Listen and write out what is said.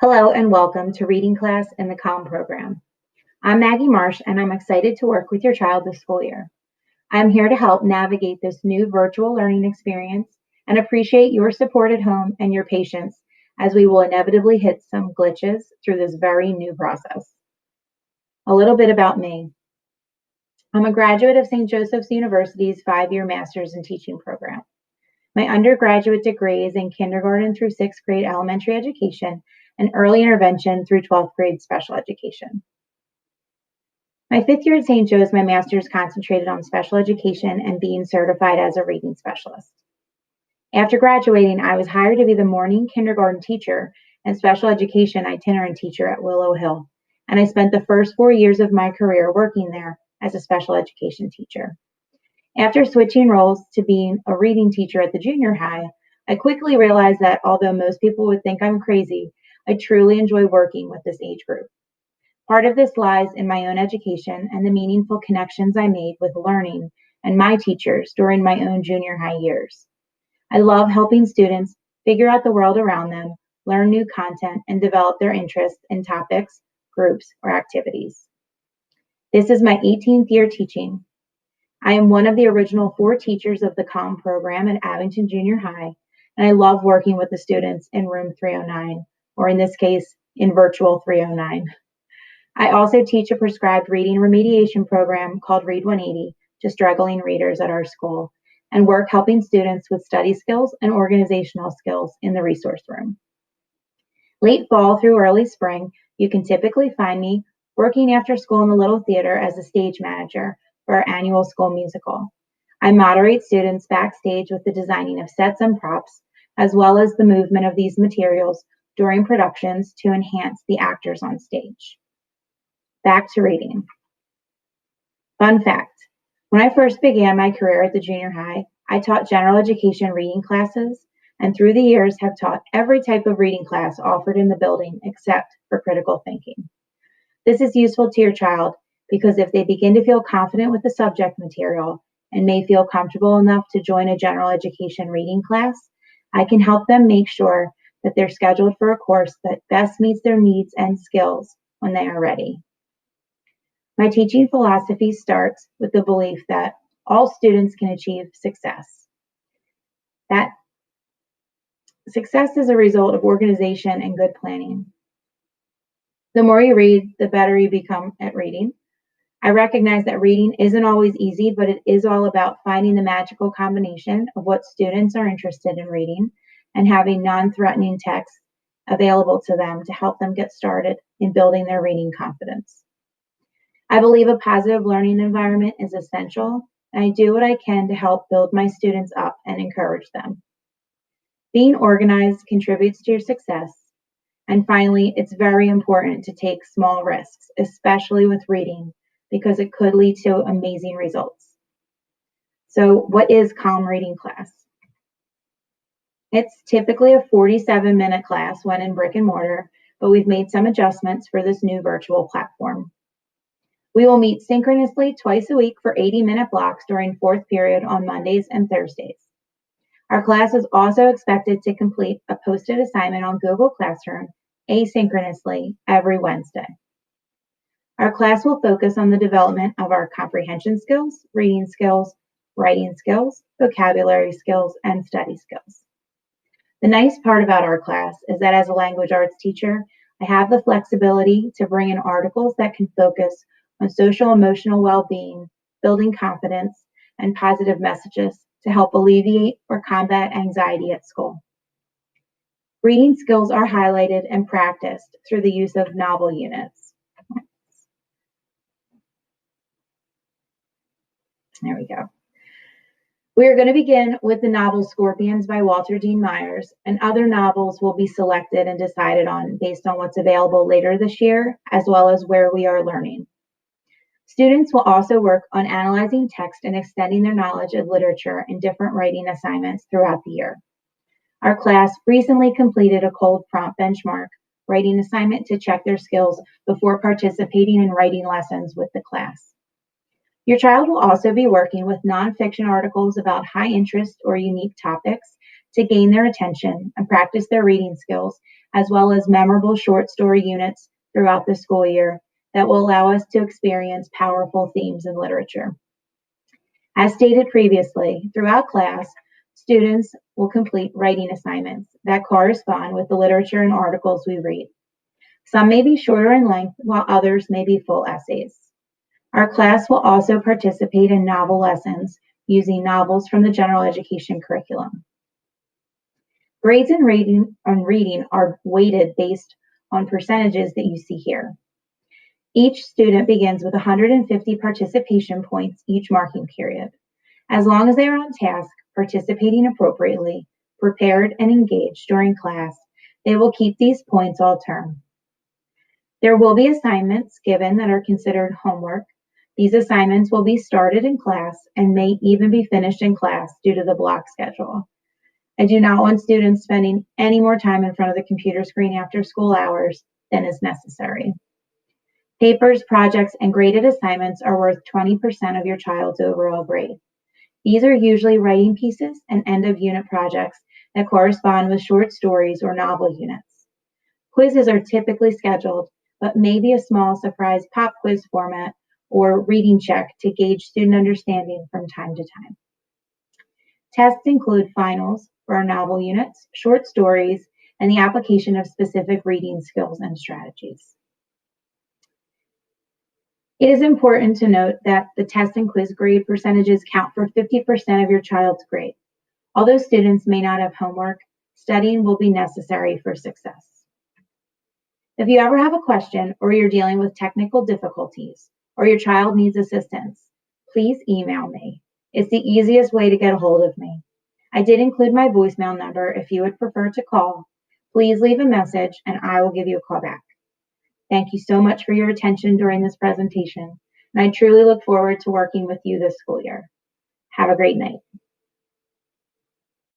Hello and welcome to Reading Class in the CALM program. I'm Maggie Marsh and I'm excited to work with your child this school year. I'm here to help navigate this new virtual learning experience and appreciate your support at home and your patience as we will inevitably hit some glitches through this very new process. A little bit about me. I'm a graduate of St. Joseph's University's 5-year Master's in Teaching program. My undergraduate degree is in kindergarten through 6th grade elementary education and early intervention through 12th grade special education. My 5th year at St. Joe's, my master's concentrated on special education and being certified as a reading specialist. After graduating, I was hired to be the morning kindergarten teacher and special education itinerant teacher at Willow Hill, and I spent the first 4 years of my career working there as a special education teacher. After switching roles to being a reading teacher at the junior high, I quickly realized that although most people would think I'm crazy, I truly enjoy working with this age group. Part of this lies in my own education and the meaningful connections I made with learning and my teachers during my own junior high years. I love helping students figure out the world around them, learn new content, and develop their interests in topics, groups, or activities. This is my 18th year teaching. I am one of the original 4 teachers of the CALM program at Abington Junior High, and I love working with the students in room 309, or in this case, in virtual 309. I also teach a prescribed reading remediation program called Read 180 to struggling readers at our school, and work helping students with study skills and organizational skills in the resource room. Late fall through early spring, you can typically find me working after school in the Little Theater as a stage manager for our annual school musical. I moderate students backstage with the designing of sets and props, as well as the movement of these materials during productions to enhance the actors on stage. Back to reading. Fun fact, when I first began my career at the junior high, I taught general education reading classes, and through the years have taught every type of reading class offered in the building except for critical thinking. This is useful to your child because if they begin to feel confident with the subject material and may feel comfortable enough to join a general education reading class, I can help them make sure that they're scheduled for a course that best meets their needs and skills when they are ready. My teaching philosophy starts with the belief that all students can achieve success. That success is a result of organization and good planning. The more you read, the better you become at reading. I recognize that reading isn't always easy, but it is all about finding the magical combination of what students are interested in reading and having non-threatening text available to them to help them get started in building their reading confidence. I believe a positive learning environment is essential, and I do what I can to help build my students up and encourage them. Being organized contributes to your success. And finally, it's very important to take small risks, especially with reading, because it could lead to amazing results. So what is CALM reading class? It's typically a 47-minute class when in brick and mortar, but we've made some adjustments for this new virtual platform. We will meet synchronously twice a week for 80-minute blocks during 4th period on Mondays and Thursdays. Our class is also expected to complete a posted assignment on Google Classroom asynchronously every Wednesday. Our class will focus on the development of our comprehension skills, reading skills, writing skills, vocabulary skills, and study skills. The nice part about our class is that as a language arts teacher, I have the flexibility to bring in articles that can focus on social emotional well-being, building confidence, and positive messages to help alleviate or combat anxiety at school. Reading skills are highlighted and practiced through the use of novel units. There we go. We are going to begin with the novel Scorpions by Walter Dean Myers, and other novels will be selected and decided on based on what's available later this year, as well as where we are learning. Students will also work on analyzing text and extending their knowledge of literature in different writing assignments throughout the year. Our class recently completed a cold prompt benchmark writing assignment to check their skills before participating in writing lessons with the class. Your child will also be working with nonfiction articles about high interest or unique topics to gain their attention and practice their reading skills as well as memorable short story units throughout the school year that will allow us to experience powerful themes in literature. As stated previously, throughout class, students will complete writing assignments that correspond with the literature and articles we read. Some may be shorter in length, while others may be full essays. Our class will also participate in novel lessons using novels from the general education curriculum. Grades in reading are weighted based on percentages that you see here. Each student begins with 150 participation points each marking period. As long as they are on task, participating appropriately, prepared, and engaged during class, they will keep these points all term. There will be assignments given that are considered homework. These assignments will be started in class and may even be finished in class due to the block schedule. I do not want students spending any more time in front of the computer screen after school hours than is necessary. Papers, projects, and graded assignments are worth 20% of your child's overall grade. These are usually writing pieces and end-of-unit projects that correspond with short stories or novel units. Quizzes are typically scheduled, but may be a small surprise pop quiz format or reading check to gauge student understanding from time to time. Tests include finals for our novel units, short stories, and the application of specific reading skills and strategies. It is important to note that the test and quiz grade percentages count for 50% of your child's grade. Although students may not have homework, studying will be necessary for success. If you ever have a question or you're dealing with technical difficulties or your child needs assistance, please email me. It's the easiest way to get a hold of me. I did include my voicemail number if you would prefer to call. Please leave a message and I will give you a call back. Thank you so much for your attention during this presentation, and I truly look forward to working with you this school year. Have a great night.